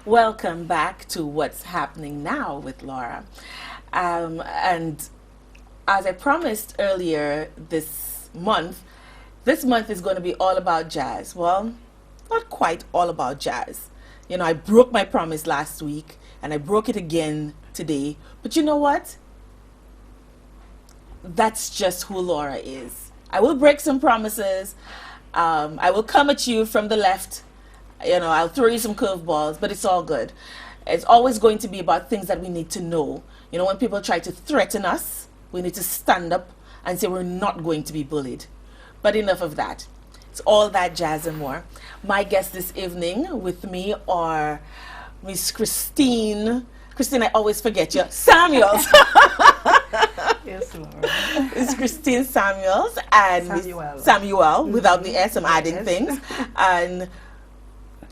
Welcome back to What's Happening Now with Laura. And as I promised earlier this month is going to be all about jazz. Well, not quite all about jazz. You know, I broke my promise last week and I broke it again today. But you know what? That's just who Laura is. I will break some promises. I will come at you from the left. You know, I'll throw you some curveballs, but it's all good. It's always going to be about things that we need to know. You know, when people try to threaten us, we need to stand up and say we're not going to be bullied. But enough of that. It's all that jazz and more. My guests this evening with me are Miss Christine. Christine, I always forget you. Samuels. Yes, Laura. It's Christine Samuels and Samuel without the S. I'm adding things. And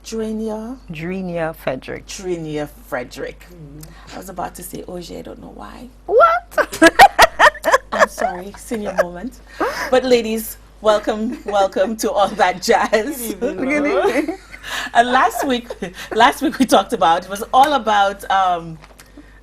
Drenia Frederick. Drenia Frederick. I was about to say Oje, I don't know why. What? I'm sorry, senior moment. But ladies, welcome to all that jazz. Good evening. And last week we talked about, it was all about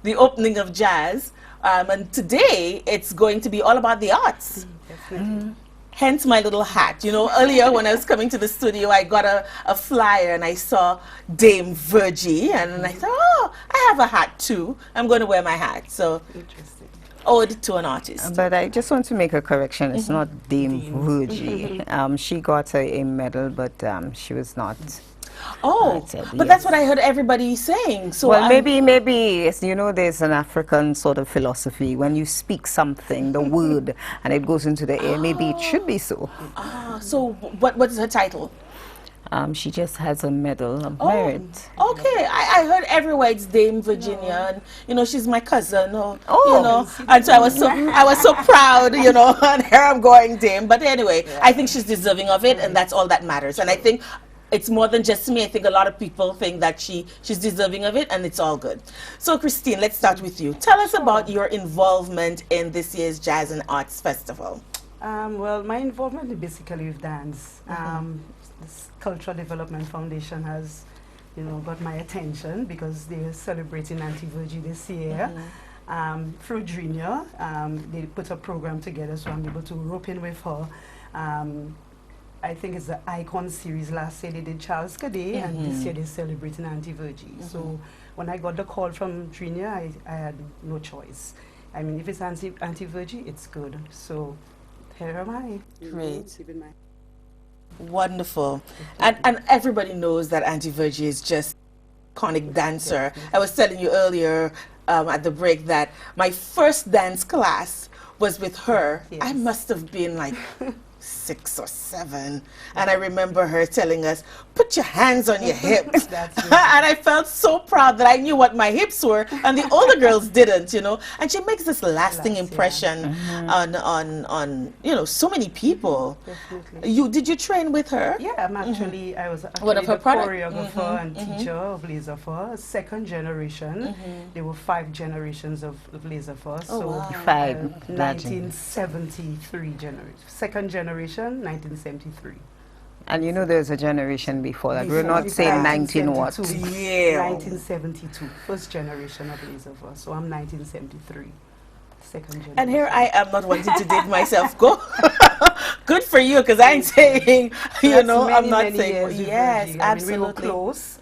the opening of jazz. And today it's going to be all about the arts. Definitely. Hence my little hat. You know, earlier when I was coming to the studio, I got a flyer and I saw Dame Virgie, and I thought, oh, I have a hat too. I'm going to wear my hat. So, Interesting. ode to an artist. But I just want to make a correction. It's not Dame Virgie. She got a medal, but she was not. Oh, Yes. but that's what I heard everybody saying. So Well, maybe you know, there's an African sort of philosophy. When you speak something, the word, and it goes into the air, maybe it should be so. So what is her title? She just has a medal of merit. Okay, I heard everywhere it's Dame Virginia, and you know she's my cousin. You Oh. know, and so I was so proud, you know, and here I'm going Dame. But anyway, I think she's deserving of it, and that's all that matters. And I think it's more than just me. I think a lot of people think that she's deserving of it, and it's all good. So Christine, let's start with you. Tell us about your involvement in this year's Jazz and Arts Festival. Well, my involvement is basically with dance. This Cultural Development Foundation has, you know, got my attention because they're celebrating Auntie Virgie this year. Through Junior, they put a program together, so I'm able to rope in with her. I think it's the Icon series. Last year they did Charles Cadet, and this year they're celebrating Auntie Virgie. So when I got the call from Junior, I had no choice. I mean, if it's Auntie Virgie, it's good. So here am I. Great. Wonderful. And everybody knows that Auntie Virgie is just iconic dancer. I was telling you earlier at the break that my first dance class was with her. I must have been like 6 or 7, and I remember her telling us, put your hands on your hips. And I felt so proud that I knew what my hips were and the older girls didn't, you know. And she makes this lasting impression on you know, so many people. Definitely. Did you train with her? Yeah, I was actually One of her the product- choreographer and teacher of Laserfor, second generation. There were 5 generations of Laserfor. So wow. 5. Imagine. 1973 generation, second generation, 1973. And you know, there's a generation before that. We're Before not saying 19 what. 1972. Yeah. 1972, first generation of Laserfor. So I'm 1973, second generation. And here I am not wanting to date myself. Go. Good for you, because I ain't saying, you That's know, I'm not many saying, years with yes, Virgie. absolutely. I mean, we were close.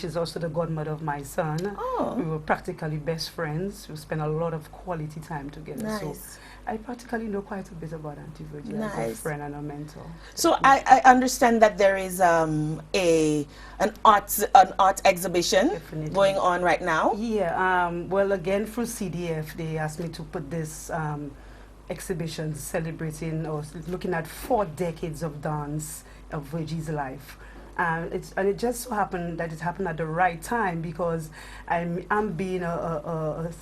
She's also the godmother of my son. Oh. We were practically best friends. We spent a lot of quality time together. So Nice. I practically know quite a bit about Auntie Virgie as a Nice. friend and a mentor. So I understand that there is an art exhibition Definitely. going on right now. Yeah, well, again, through CDF, they asked me to put this exhibition celebrating or looking at 4 decades of dance of Virgie's life. And it just so happened that it happened at the right time because I'm being a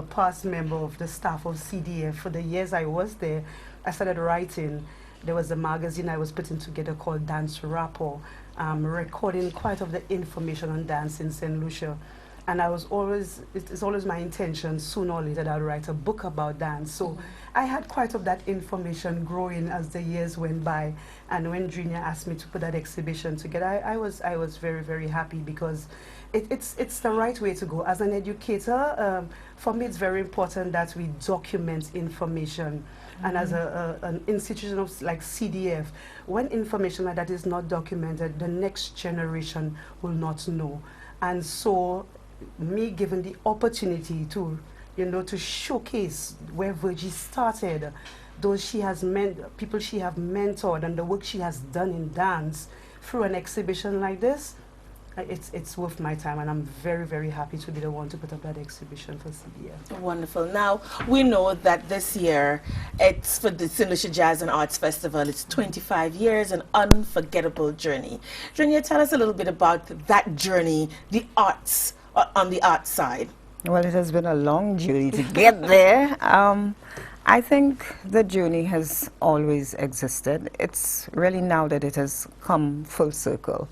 past member of the staff of CDF. For the years I was there, I started writing. There was a magazine I was putting together called Dance Rapport, recording quite of the information on dance in St. Lucia. And it's always my intention sooner or later that I'll write a book about dance. So I had quite of that information growing as the years went by. And when Junior asked me to put that exhibition together, I was very, very happy, because it's the right way to go. As an educator, for me it's very important that we document information. And as an institution of like CDF, when information like that is not documented, the next generation will not know. And so me given the opportunity to, to showcase where Virgie started, those people she have mentored, and the work she has done in dance through an exhibition like this, it's worth my time, and I'm very, very happy to be the one to put up that exhibition for CDF. Wonderful. Now, we know that this year, it's for the St. Lucia Jazz and Arts Festival. It's 25 years, an unforgettable journey. Junior, tell us a little bit about that journey, the arts, on the art side. Well, it has been a long journey to get there. I think the journey has always existed. It's really now that it has come full circle.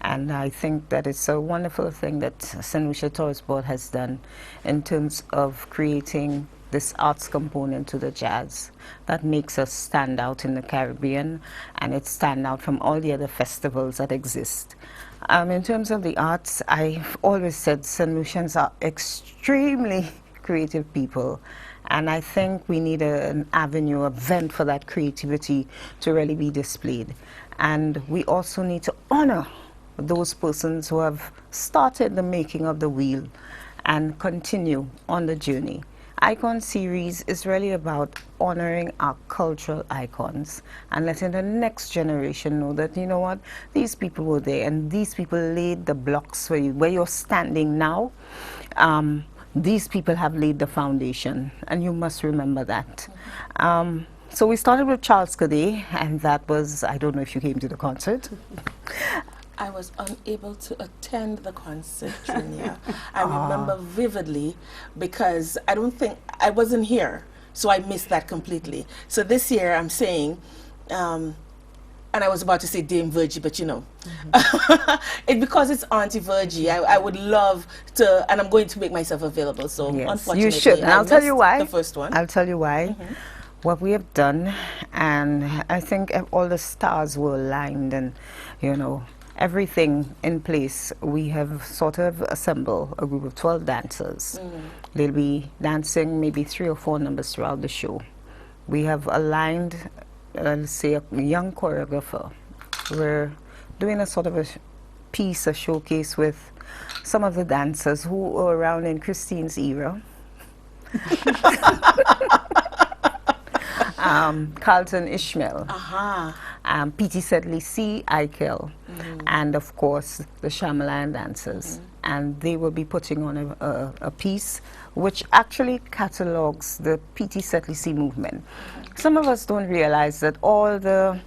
And I think that it's a wonderful thing that St. Lucia Tourist Board has done in terms of creating this arts component to the jazz that makes us stand out in the Caribbean, and it stand out from all the other festivals that exist. In terms of the arts, I've always said St. Lucians are extremely creative people, and I think we need an avenue, a vent for that creativity to really be displayed. And we also need to honor those persons who have started the making of the wheel and continue on the journey. Icon Series is really about honoring our cultural icons and letting the next generation know that, you know what, these people were there and these people laid the blocks for you. Where you're standing now, these people have laid the foundation, and you must remember that. So we started with Charles Cadet, and that was, I don't know if you came to the concert. I was unable to attend the concert, Junior. I remember vividly, because I wasn't here, so I missed that completely. So this year I'm saying, and I was about to say Dame Virgie, but because it's Auntie Virgie, I would love to, and I'm going to make myself available. So yes, unfortunately, you should. And I'll tell you why. The first one. I'll tell you why. What we have done, and I think all the stars were aligned, and everything in place. We have sort of assembled a group of 12 dancers. They'll be dancing maybe 3 or 4 numbers throughout the show. We have aligned, let's say, a young choreographer. We're doing a sort of a piece, a showcase with some of the dancers who were around in Christine's era. Carlton Ishmael, P.T. Sedley C. Eichel, and of course the Shyamalan dancers. And they will be putting on a piece which actually catalogues the P.T. Sedley C movement. Some of us don't realize that all the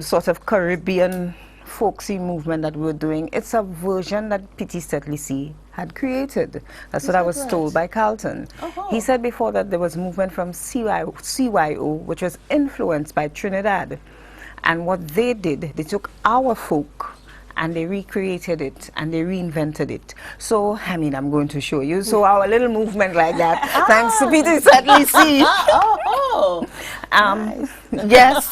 sort of Caribbean folksy movement that we're doing, it's a version that P.T. Sedley C had created. That's what I was told by Carlton. He said before that there was movement from CYO, which was influenced by Trinidad. And what they did, they took our folk and they recreated it and they reinvented it. So, I mean, I'm going to show you. So our little movement like that, thanks to P.T. Sedley C. Nice. Yes.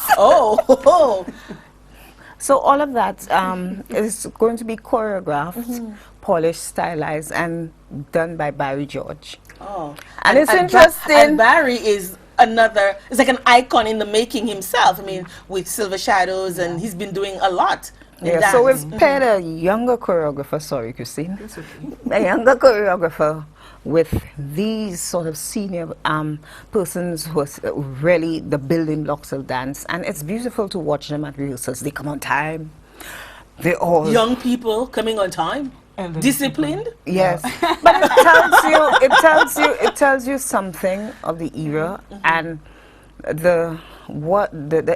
So all of that is going to be choreographed, polished, stylized, and done by Barry George. And it's interesting. And Barry is it's like an icon in the making himself. I mean, with Silver Shadows, and he's been doing a lot. Yeah, so we've paired a younger choreographer, sorry, Christine, a younger choreographer with these sort of senior persons who are really the building blocks of dance. And it's beautiful to watch them at rehearsals. They come on time. They're all young people coming on time, disciplined. Yes, but it tells you something of the era and the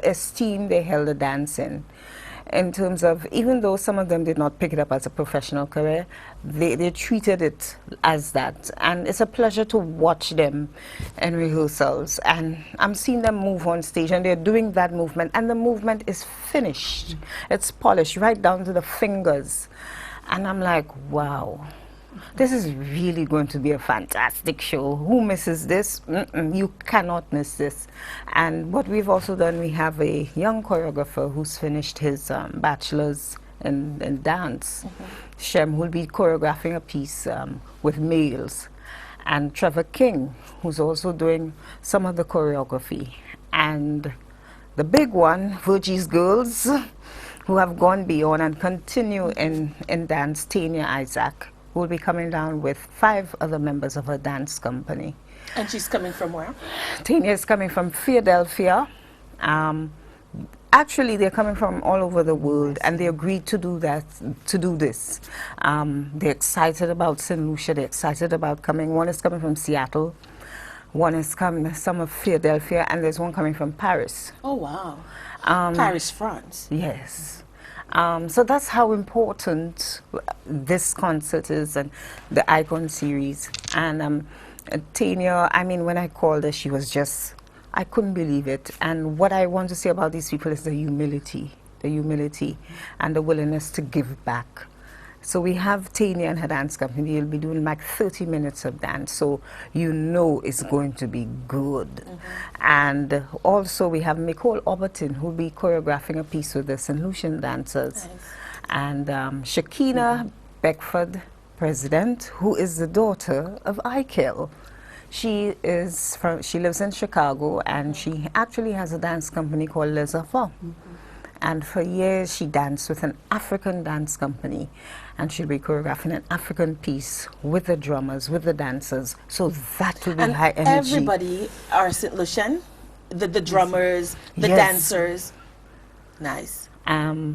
esteem they held the dance in terms of, even though some of them did not pick it up as a professional career, they treated it as that. And it's a pleasure to watch them in rehearsals. And I'm seeing them move on stage, and they're doing that movement, and the movement is finished. It's polished right down to the fingers. And I'm like, wow. This is really going to be a fantastic show. Who misses this? You cannot miss this. And what we've also done, we have a young choreographer who's finished his bachelor's in dance. Shem will be choreographing a piece with males. And Trevor King, who's also doing some of the choreography. And the big one, Virgie's Girls, who have gone beyond and continue in dance, Tanya Isaac, who will be coming down with 5 other members of her dance company. And she's coming from where? Tanya is coming from Philadelphia. Actually, they're coming from all over the world, and they agreed to do this. They're excited about St. Lucia. They're excited about coming. One is coming from Seattle. One is coming, some of Philadelphia, and there's one coming from Paris. Oh, wow. Paris, France. Yes. So that's how important this concert is, and the Icon series. And Tanya, I mean, when I called her, she was just, I couldn't believe it. And what I want to say about these people is the humility and the willingness to give back. So we have Tanya and her dance company. They'll be doing like 30 minutes of dance, so you know it's going to be good. And also we have Nicole Oberton, who'll be choreographing a piece with the St. Lucian dancers. Nice. And Shakina Beckford, president, who is the daughter of Ikel. She lives in Chicago, and she actually has a dance company called Les Enfants. And for years she danced with an African dance company, and she'll be choreographing an African piece with the drummers, with the dancers. So that will be high energy. Everybody are St. Lucian, the drummers, the Yes. dancers. Nice.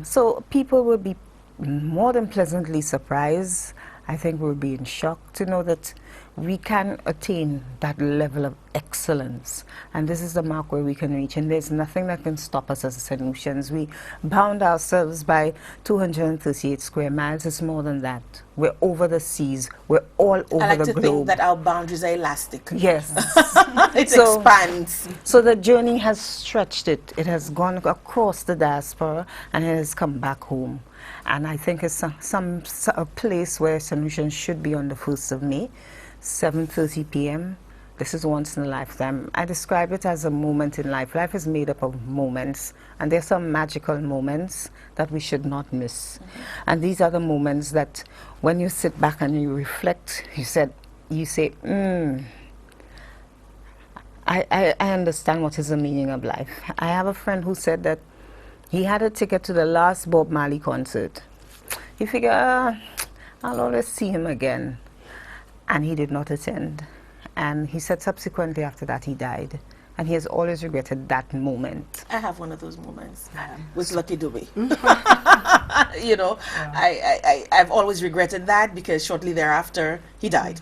So people will be more than pleasantly surprised. I think we'll be in shock to know that we can attain that level of excellence. And this is the mark where we can reach. And there's nothing that can stop us as St. Lucians. We bound ourselves by 238 square miles. It's more than that. We're over the seas. We're all over I like the to globe. think that our boundaries are elastic. Yes. It So- expands. So the journey has stretched it. It has gone across the diaspora, and it has come back home. And I think it's a place where St. Lucians should be on the 1st of May, 7:30 p.m. This is once in a lifetime. I describe it as a moment in life. Life is made up of moments, and there's some magical moments that we should not miss. And these are the moments that when you sit back and you reflect, you say, I understand what is the meaning of life. I have a friend who said that he had a ticket to the last Bob Marley concert. He figured, I'll always see him again. And he did not attend. And he said subsequently after that he died. And he has always regretted that moment. I have one of those moments with Lucky Dube. You know, I've always regretted that because shortly thereafter he died.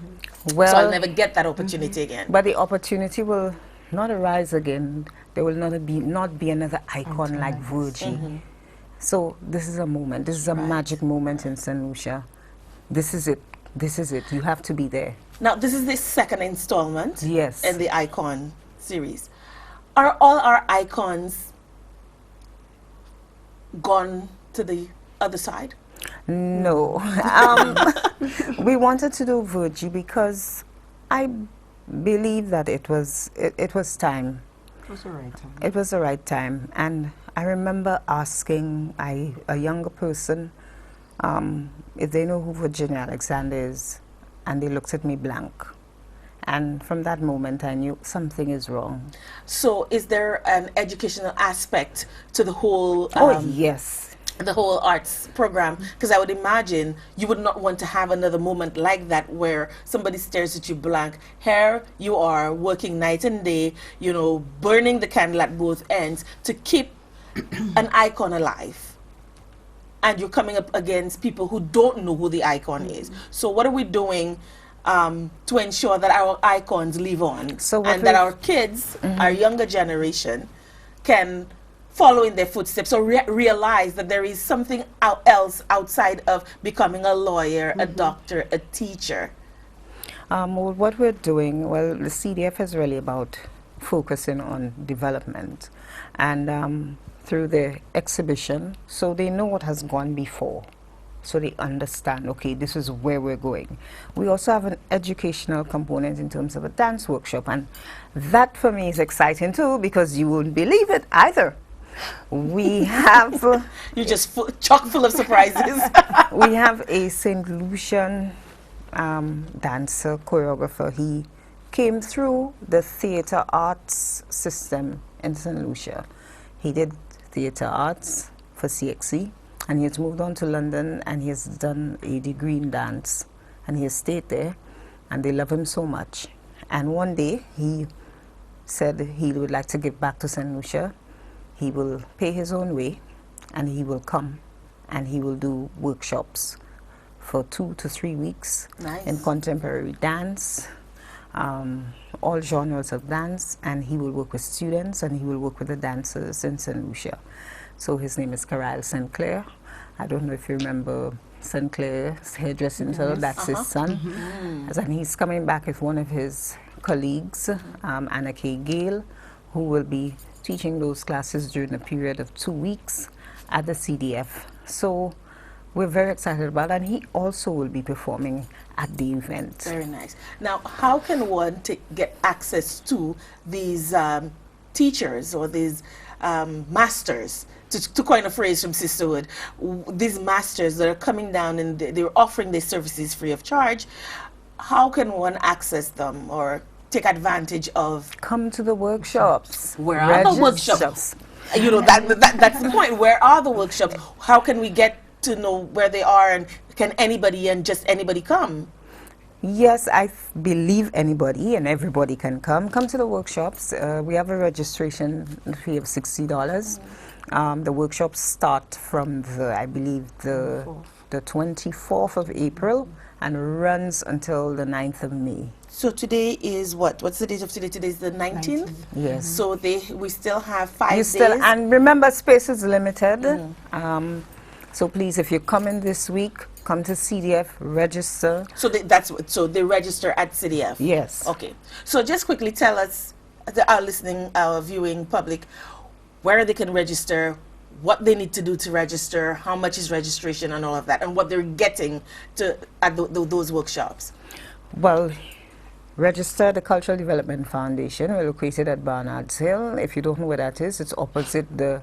Well, So I'll never get that opportunity again. but the opportunity will not arise again. There will not be another icon like Virgie. So this is a moment. This is a magic moment in St. Lucia. This is it. This is it. You have to be there. Now, this is the second installment Yes. in the Icon series. Are all our icons gone to the other side? No. We wanted to do Virgie because I believe that it was time. It was the right time. It was the right time. And I remember asking a younger person if they know who Virginia Alexander is, and they looked at me blank. And from that moment, I knew something is wrong. So is there an educational aspect to the whole Oh, yes. the whole arts program? Because I would imagine you would not want to have another moment like that where somebody stares at you blank. Here you are working night and day, you know, burning the candle at both ends to keep an icon alive. And you're coming up against people who don't know who the icon is. So what are we doing to ensure that our icons live on, So what and that we've- our kids, our younger generation, can follow in their footsteps or realize that there is something else outside of becoming a lawyer, a doctor, a teacher? Well, what we're doing, well, the CDF is really about focusing on development, and through the exhibition, so they know what has gone before. so they understand, okay, this is where we're going. We also have an educational component in terms of a dance workshop, and that for me is exciting too, because you won't believe it either. We have You're just chock full of surprises. we have a St. Lucian dancer, choreographer. He came through the theatre arts system in St. Lucia. He did theatre arts for CXC, and he has moved on to London, and he has done a degree in dance, and he has stayed there, and they love him so much. And one day he said he would like to give back to St. Lucia. He will pay his own way, and he will come, and he will do workshops for 2 to 3 weeks in contemporary dance, all genres of dance, and he will work with students, and he will work with the dancers in St. Lucia. So his name is Caryle St. Clair. I don't know if you remember St. Clair's hairdressing salon, that's his son. And he's coming back with one of his colleagues, Anna K. Gale, who will be teaching those classes during a period of 2 weeks at the CDF. So we're very excited about that, and he also will be performing at the event. Very nice. Now, how can one get access to these teachers or these masters, to coin a phrase from Sisterhood, these masters that are coming down and they're offering their services free of charge? How can one access them or take advantage of? Come to the workshops. Where are the workshops? You know, that's the point. Where are the workshops? How can we get to know where they are, and can anybody and just anybody come? Yes, I believe anybody and everybody can come. Come to the workshops. We have a registration fee of $60. The workshops start from I believe the 24th of April and runs until the 9th of May. So today is what? What's the date of today? Today is the 19th? Yes. So we still have 5 days. And remember, space is limited. So please, if you're coming this week, come to CDF, register. So they register at CDF? Yes. Okay. So just quickly tell us, our viewing public, where they can register, what they need to do to register, how much is registration and all of that, and what they're getting at those workshops. Well, register the Cultural Development Foundation. We're located at Barnard's Hill. If you don't know where that is, it's opposite the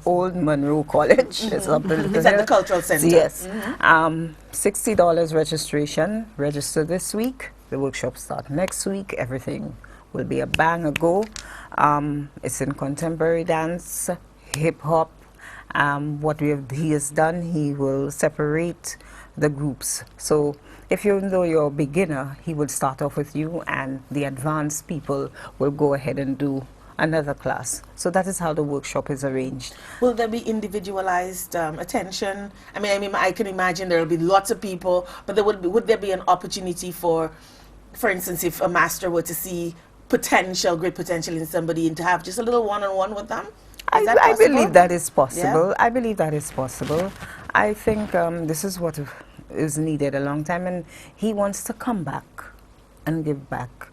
old Monroe College. It's up in It's at the Cultural Center. Yes. $60 registration. Register this week. The workshop start next week. Everything will be a bang, a go. It's in contemporary dance, hip hop. What he has done, he will separate the groups. So even though you're a beginner, he will start off with you, and the advanced people will go ahead and do another class. So that is how the workshop is arranged. Will there be individualized attention? I mean, I can imagine there will be lots of people, but would there be an opportunity for instance, if a master were to see great potential in somebody, and to have just a little one-on-one with them? I believe that is possible. Yeah? I believe that is possible. I think this is what is needed a long time, and he wants to come back and give back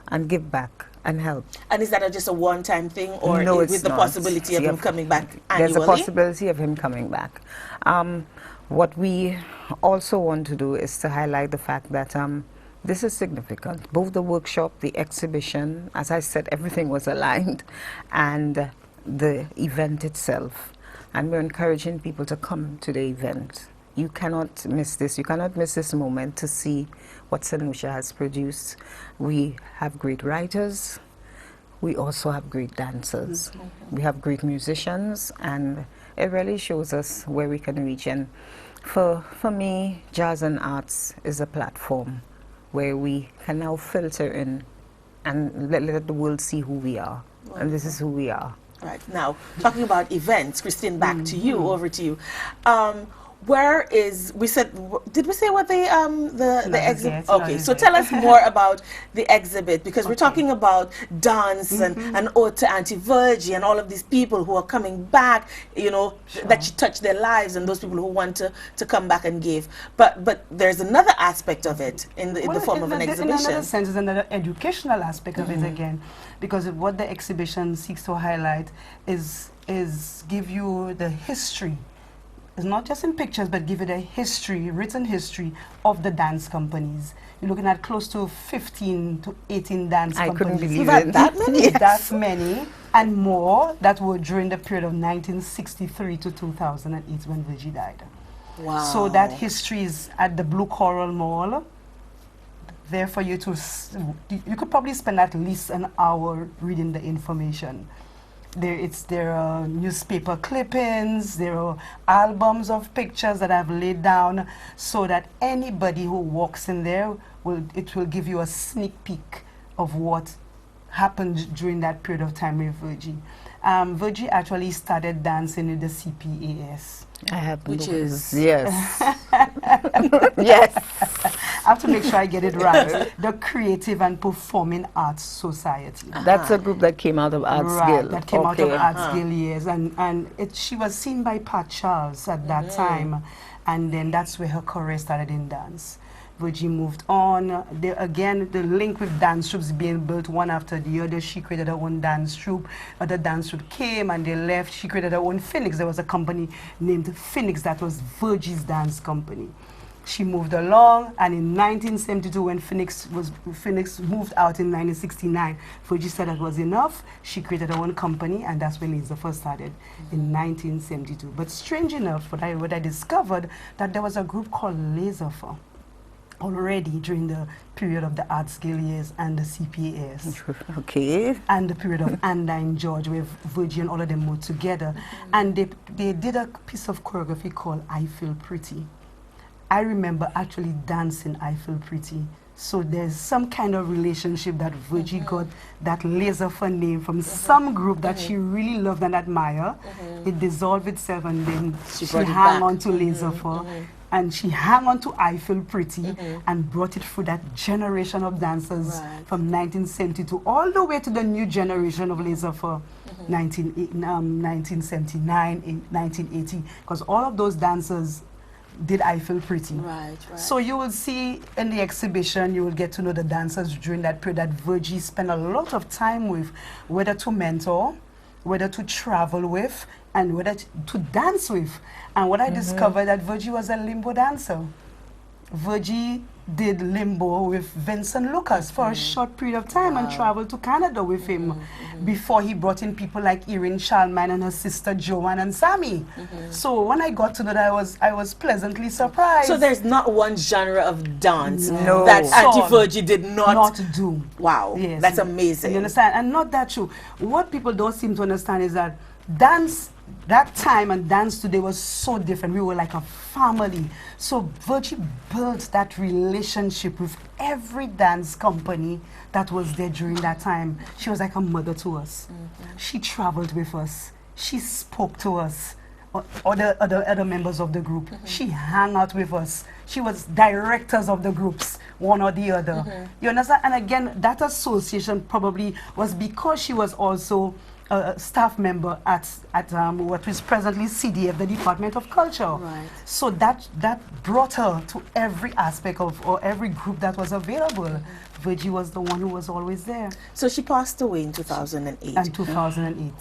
and give back and help. And is that just a one-time thing, or no, with the possibility of him coming back annually? There's a possibility of him coming back. What we also want to do is to highlight the fact that this is significant. Both the workshop, the exhibition, as I said, everything was aligned, and the event itself. And we're encouraging people to come to the event. You cannot miss this. You cannot miss this moment to see what St. Lucia has produced. We have great writers. We also have great dancers. We have great musicians, and it really shows us where we can reach. And for me, Jazz and Arts is a platform where we can now filter in and let the world see who we are. And this is who we are. Right. Now, talking about events, Christine, back to you, over to you. Where is, did we say what the exhibit? Okay, so tell us more about the exhibit, because we're talking about dance and ode to Auntie Virgie and all of these people who are coming back, you know, that you touch their lives, and those people who want to come back and give. But there's another aspect of it in the form of an exhibition. In another sense, there's another educational aspect of it again, because what the exhibition seeks to highlight is give you the history It's not just in pictures, but give it a history, written history of the dance companies. You're looking at close to 15 to 18 dance I couldn't companies. believe That- it. that many? That many and more that were during the period of 1963 to 2008 when Virgie died. Wow. So that history is at the Blue Coral Mall. There for you to, you could probably spend at least an hour reading the information. There are newspaper clippings, there are albums of pictures that I've laid down so that anybody who walks in there, it will give you a sneak peek of what happened during that period of time with Virgie. Virgie actually started dancing with the CPAS. I have Which no- is- yes. Yes. I have to make sure I get it right. The Creative and Performing Arts Society. That's a group that came out of Arts Right, Guild. that came out of Okay. Arts Guild, yes. And she was seen by Pat Charles at that time. And then that's where her career started in dance. Virgie moved on. Again, the link with dance troops being built one after the other. She created her own dance troupe. Other dance troupe came and they left. She created her own Phoenix. There was a company named Phoenix that was Virgie's dance company. She moved along, and in 1972, when Phoenix moved out in 1969, Virgie said that was enough. She created her own company, and that's when Laser first started in 1972. But strange enough, what I discovered that there was a group called Laser already during the period of the Arts Guild years and the CPAS. Okay. And the period of Andine George, where Virgie and all of them were together. And they did a piece of choreography called I Feel Pretty. I remember actually dancing I Feel Pretty. So there's some kind of relationship that Virgie got that Laser name from some group that she really loved and admired. It dissolved itself, and then she brought it hung back. on to Laser and she hung on to I Feel Pretty and brought it through that generation of dancers Right. from 1972 all the way to the new generation of Laser 1979, 1980, because all of those dancers did I Feel Pretty. Right, right. So you will see in the exhibition, you will get to know the dancers during that period that Virgie spent a lot of time with, whether to mentor, whether to travel with, and whether to dance with. And what I discovered that Virgie was a limbo dancer. Virgie did limbo with Vincent Lucas for a short period of time and traveled to Canada with him before he brought in people like Erin Shalman and her sister Joanne and Sammy. So when I got to know that, I was pleasantly surprised. So there's not one genre of dance No. that So- Auntie Virgie did not do. Wow, Yes. that's amazing. You understand? And not that true. What people don't seem to understand is that dance that time and dance today was so different. We were like a family. So Virgie built that relationship with every dance company that was there during that time. She was like a mother to us. She traveled with us. She spoke to us. Other members of the group. She hung out with us. She was directors of the groups, one or the other. You understand? And again, that association probably was because she was also a staff member at what is presently CDF, the Department of Culture. Right. So that brought her to every aspect of, or every group that was available. Virgie was the one who was always there. So she passed away in 2008. And 2008.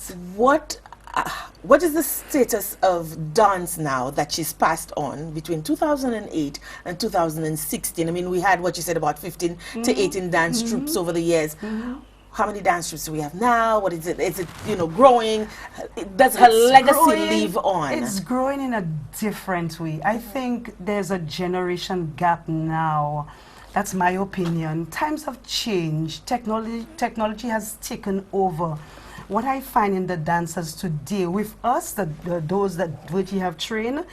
What is the status of dance now that she's passed on between 2008 and 2016? I mean, we had what you said about 15 to 18 dance troupes over the years. How many dance troupes do we have now? What is it? Is it, growing? Does her legacy live on? It's growing in a different way. I think there's a generation gap now. That's my opinion. Times have changed. Technology has taken over. What I find in the dancers today, with us, those that Virgie have trained,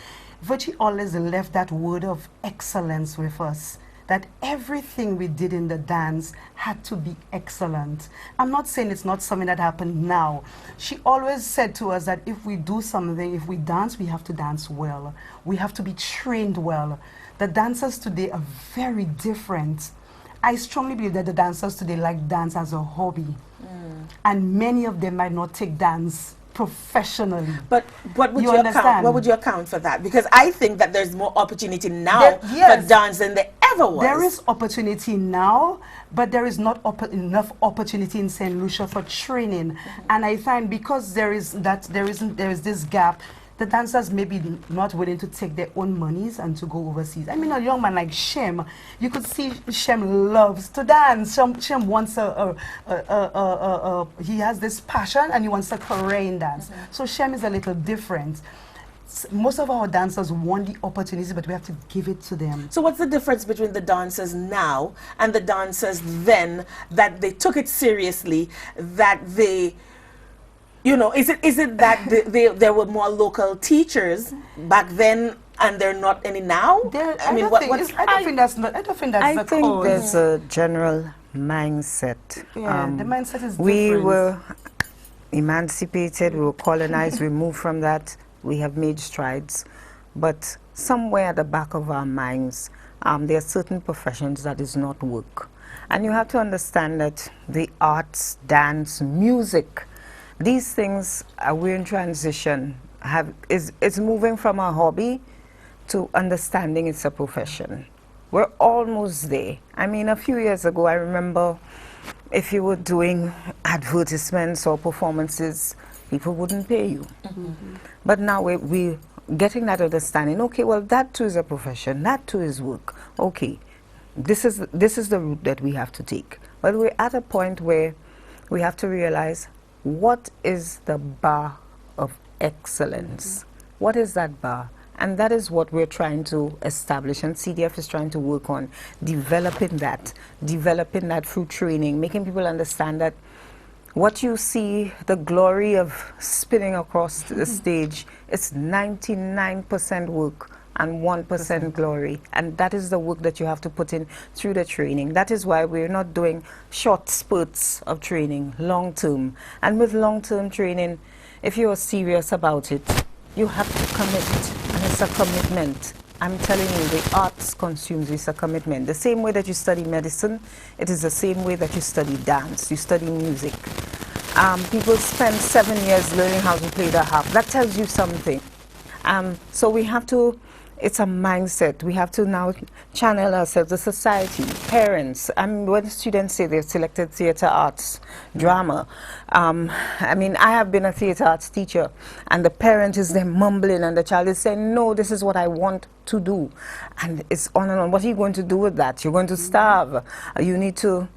Virgie always left that word of excellence with us. That everything we did in the dance had to be excellent. I'm not saying it's not something that happened now. She always said to us that if we do something, if we dance, we have to dance well. We have to be trained well. The dancers today are very different. I strongly believe that the dancers today like dance as a hobby. And many of them might not take dance professionally. But what would You you account? understand? What would you account for that? Because I think that there's more opportunity now Yes. for dance than there ever was. There is opportunity now, but there is not enough opportunity in St. Lucia for training. And I find because there is this gap, the dancers may be not willing to take their own monies and to go overseas. I mean, a young man like Shem, you could see Shem loves to dance. Shem wants he has this passion and he wants a career in dance. So Shem is a little different. Most of our dancers want the opportunity, but we have to give it to them. So what's the difference between the dancers now and the dancers then, that they took it seriously, that they, you know, is it that there were more local teachers back then and they're not any now? I don't think that's I the think cause. there's a general mindset. Yeah, the mindset is different. We were emancipated, we were colonized, we moved from that, we have made strides. But somewhere at the back of our minds, there are certain professions that is not work. And you have to understand that the arts, dance, music, these things, we're in transition. It's moving from a hobby to understanding it's a profession. We're almost there. I mean, a few years ago, I remember if you were doing advertisements or performances, people wouldn't pay you. But now we're getting that understanding. Okay, well, that too is a profession. That too is work. Okay, this is the route that we have to take. But we're at a point where we have to realize, what is the bar of excellence? What is that bar? And that is what we're trying to establish, and CDF is trying to work on developing that through training, making people understand that what you see, the glory of spinning across the stage, it's 99% work and 1% glory. And that is the work that you have to put in through the training. That is why we're not doing short spurts of training, long term. And with long term training, if you're serious about it, you have to commit. And it's a commitment. I'm telling you, the arts consumes, it's a commitment. The same way that you study medicine, it is the same way that you study dance, you study music. People spend 7 years learning how to play the harp. That tells you something. So we have to, it's a mindset. We have to now channel ourselves, the society, parents. When students say they've selected theater arts, drama, I mean, I have been a theater arts teacher, and the parent is there mumbling, and the child is saying, no, this is what I want to do. And it's on and on. What are you going to do with that? You're going to starve. You need to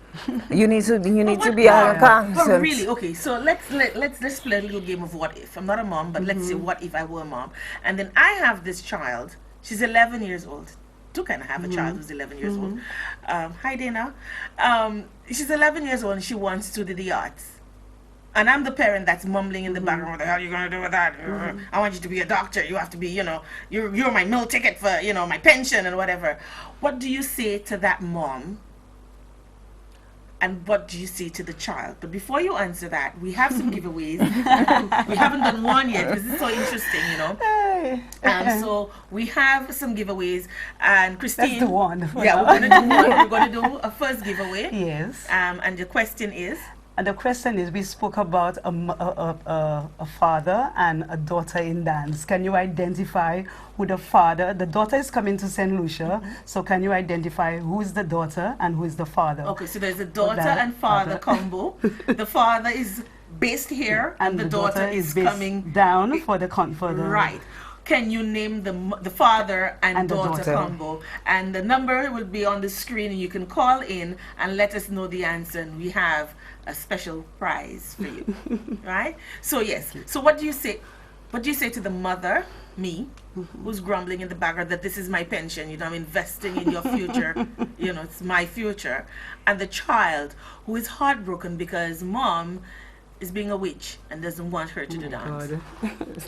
be an accountant. But really, okay, so let's play a little game of what if. I'm not a mom, but let's say what if I were a mom. And then I have this child. She's 11 years old. Do kind of have a child who's 11 years old. Hi, Dana. She's 11 years old and she wants to do the arts. And I'm the parent that's mumbling in the background, what the hell are you going to do with that? I want you to be a doctor. You have to be, you know, you're my meal ticket for, you know, my pension and whatever. What do you say to that mom? And what do you say to the child? But before you answer that, we have some giveaways. We haven't done one yet because it's so interesting, you know. So we have some giveaways, and Christine. That's the one. Yeah, we're gonna do one. We're gonna do a first giveaway. Yes. And the question is. And the question is, we spoke about a father and a daughter in dance. Can you identify who the father, the daughter is coming to St. Lucia, so can you identify who is the daughter and who is the father? Okay, so there's a daughter and father combo. The father is based here, and the daughter is coming down for the right. Can you name the father and daughter combo? And the number will be on the screen, and you can call in and let us know the answer, and we have a special prize for you. Right? So yes. So what do you say? What do you say to the mother, me, who's grumbling in the background that this is my pension, you know, I'm investing in your future, you know, it's my future, and the child who is heartbroken because mom is being a witch and doesn't want her to do dance?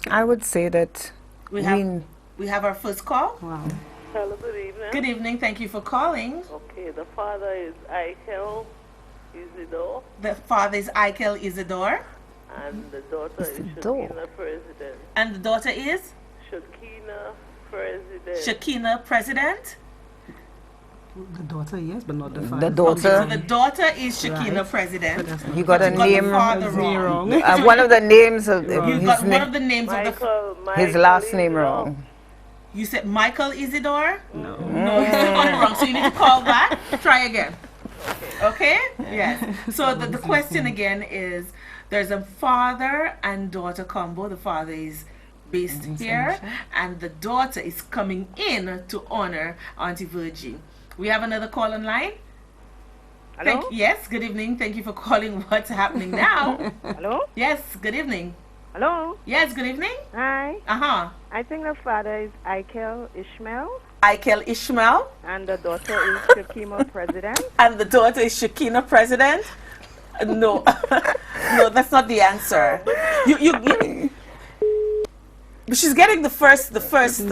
I would say that we have our first call. Wow. Hello, good evening. Good evening. Thank you for calling. Okay, the father is Eichel Isidore. The father is Eichel Isidore. And the daughter is Shakina President. And the daughter is? Shakina President. Shakina President. The daughter, yes, but not the father. The daughter. Okay, so the daughter is Shakina President. You got a name wrong. one of the names of You got one of the names Michael, of his last name wrong. You said Michael Isidore? No. No, you said got it wrong. So you need to call back. Try again. Okay? Yes. So the question again is, there's a father and daughter combo. The father is based here, and the daughter is coming in to honor Auntie Virgie. We have another call online. Hello? Yes, good evening. Thank you for calling. What's happening now? Hello? Yes, good evening. Hello? Yes, good evening. Hi. Uh-huh. I think the father is Ikel Ishmael, Ikel Ishmael, and the daughter is Shakima President. and the daughter is Shakina President. No, no, that's not the answer. You she's getting the first name. The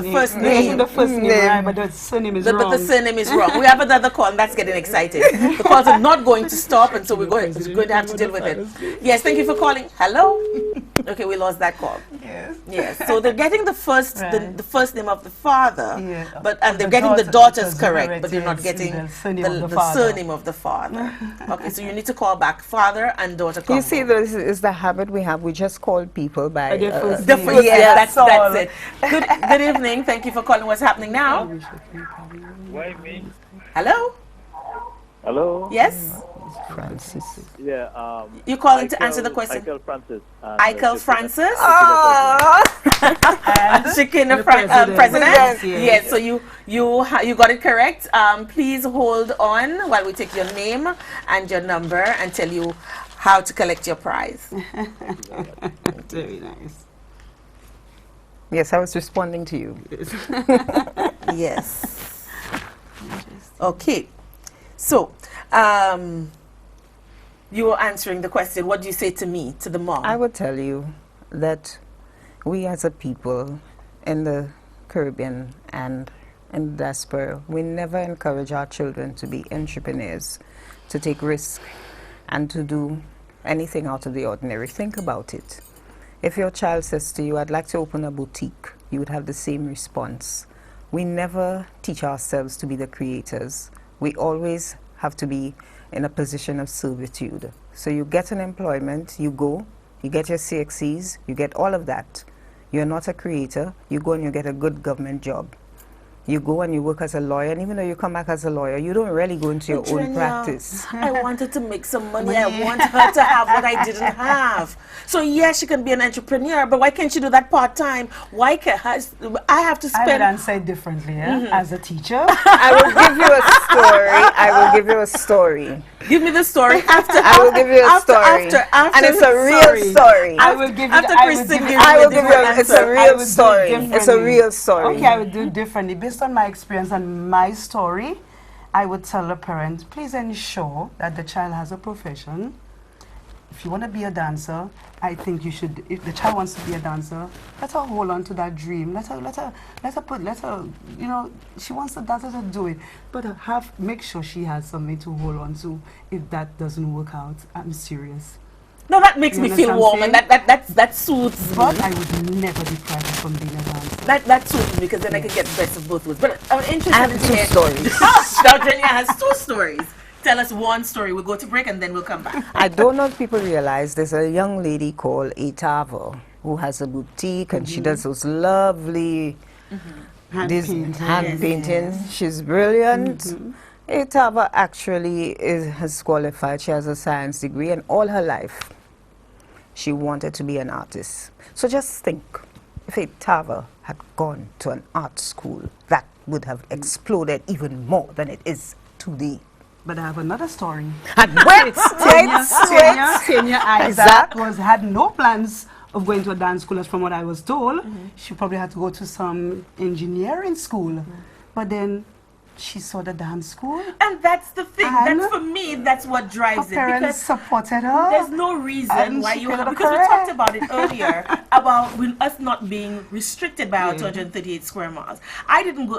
first name, right, but the surname is But wrong. the surname is wrong. We have another call, and that's getting exciting. The calls are not going to stop, and so we're going to have to deal with it. Yes, thank you for calling. Hello. Okay, we lost that call. Yes. Yes, so they're getting the first Right. the first name of the father, Yeah. but and they're The getting the daughter, daughters because correct, correct, but they're not yes, getting the surname the, of the the father. surname of the father. Okay, so you need to call back father and daughter. You see, this is the habit we have. We just call people by their first the name. first, Yeah, that's all. it. Good evening. Thank you for calling. What's happening now? Why me? Hello. Hello? Yes. Francis. Yeah, You calling to answer the question? Ikel Francis. and, Ikel Shakina- Francis. Oh, And Shakina the president. president. Yes. So you got it correct. Please hold on while we take your name and your number and tell you how to collect your prize. Very nice. yes, I was responding to you. Yes. Okay. So, you were answering the question. What do you say to me, to the mom? I would tell you that we as a people in the Caribbean and in the diaspora, we never encourage our children to be entrepreneurs, to take risks, and to do anything out of the ordinary. Think about it. If your child says to you, I'd like to open a boutique, you would have the same response. We never teach ourselves to be the creators. We always have to be in a position of servitude. So you get an employment, you go, you get your CXCs, you get all of that. You're not a creator, you go and you get a good government job. You go and you work as a lawyer, and even though you come back as a lawyer, you don't really go into your own Trina, practice. I wanted to make some money. I want her to have what I didn't have. So yes, she can be an entrepreneur, but why can't she do that part-time? Why can't I have to I would spend... answer it differently. As a teacher, I will give you a story. I will give you a story. Give me the story after. I will give you a story. After, and it's a real story. I will give you. After I will Kristen give gives you. me I will the give you different it's a answer. I real would do story. It's a differently. real story. Okay, I would do differently. Based on my experience and my story, I would tell the parent, please ensure that the child has a profession. If you want to be a dancer, I think you should, if the child wants to be a dancer, let her hold on to that dream. Let her, you know, she wants to dance, let her do it. But make sure she has something to hold on to if that doesn't work out. I'm serious. No, that makes You me feel understand warm, and saying? that soothes But me. I would never deprive her from being a dancer. That suits me because then I can get the best of both worlds. But I'm interested I have in two hearing- stories. Now Jenya has two stories. Tell us one story. We'll go to break and then we'll come back. I don't know if people realize there's a young lady called Etava who has a boutique and she does those lovely Hand painting. hand painting. She's brilliant. Etava actually has qualified. She has a science degree, and all her life she wanted to be an artist. So just think, if Etava had gone to an art school, that would have exploded even more than it is today. But I have another story. And wait, Tanya Isaac Isaac had no plans of going to a dance school, as from what I was told. She probably had to go to some engineering school. But then she saw the dance school. And that's the thing. And That's for me. That's what Her drives it. parents Because supported her. there's no reason And why she you could have, have because we correct. talked about it earlier about us not being restricted by our 238 square miles. I didn't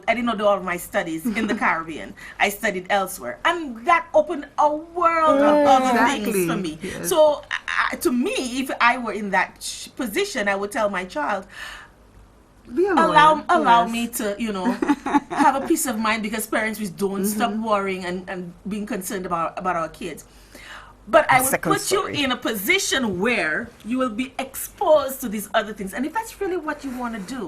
I did not do all of my studies in the Caribbean. I studied elsewhere, and that opened a world of other things Exactly. for me. Yes. So to me, if I were in that position, I would tell my child, Be a lawyer. allow Yes. me to, you know, have a peace of mind, because parents we don't stop worrying and being concerned about our kids. But I will Second put story. you in a position where you will be exposed to these other things. And if that's really what you want to do,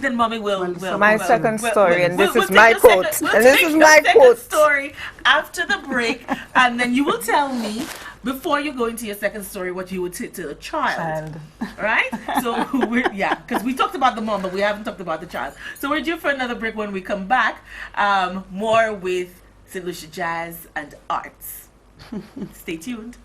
then mommy will. My second story, and this is take my your quote, we'll and this take is your my second quote. story after the break, and then you will tell me, before you go into your second story, what you would say to a child. Child. Right? So, because we talked about the mom, but we haven't talked about the child. So we're due for another break. When we come back, more with St. Lucia Jazz and Arts. Stay tuned.